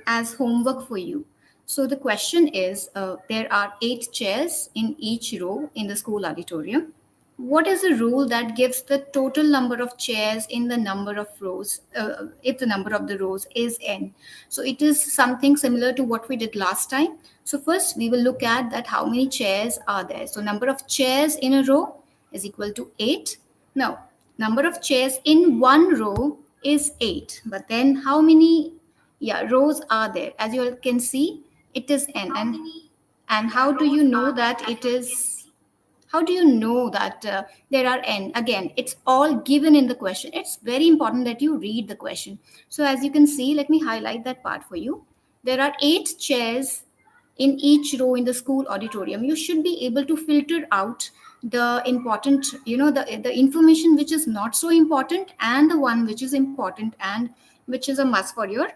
as homework for you. So the question is, there are 8 chairs in each row in the school auditorium. What is the rule that gives the total number of chairs in the number of rows, if the number of the rows is n? So it is something similar to what we did last time. So first we will look at that how many chairs are there. So number of chairs in a row is equal to 8. Now, number of chairs in one row is 8. But then how many rows are there? As you all can see, it is n. And how do you know that it is? How do you know that there are n? Again, it's all given in the question. It's very important that you read the question. So as you can see, let me highlight that part for you. There are 8 chairs in each row in the school auditorium. You should be able to filter out the important, the information which is not so important and the one which is important and which is a must for your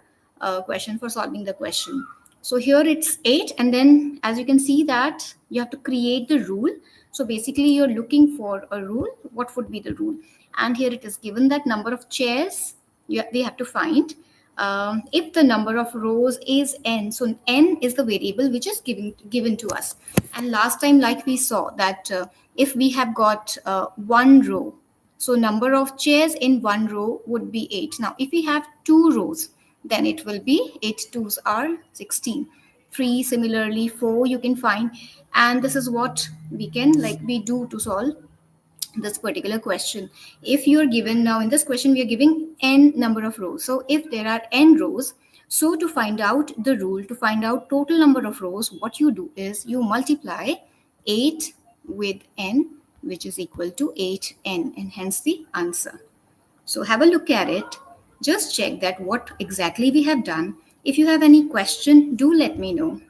question, for solving the question. So here it's 8, and then as you can see that you have to create the rule. So basically you're looking for a rule. What would be the rule? And here it is given that number of chairs we have to find. If the number of rows is n, so n is the variable which is given to us. And last time, like we saw that if we have got one row, so number of chairs in one row would be 8. Now if we have 2 rows, then it will be 8 twos are 16. 3, similarly 4 you can find. And this is what we do to solve this particular question. If you're given, now in this question we are giving n number of rows, so if there are n rows, so to find out the rule, to find out total number of rows, what you do is you multiply 8 with n, which is equal to 8n, and hence the answer. So have a look at it, just check that what exactly we have done. If you have any question, do let me know.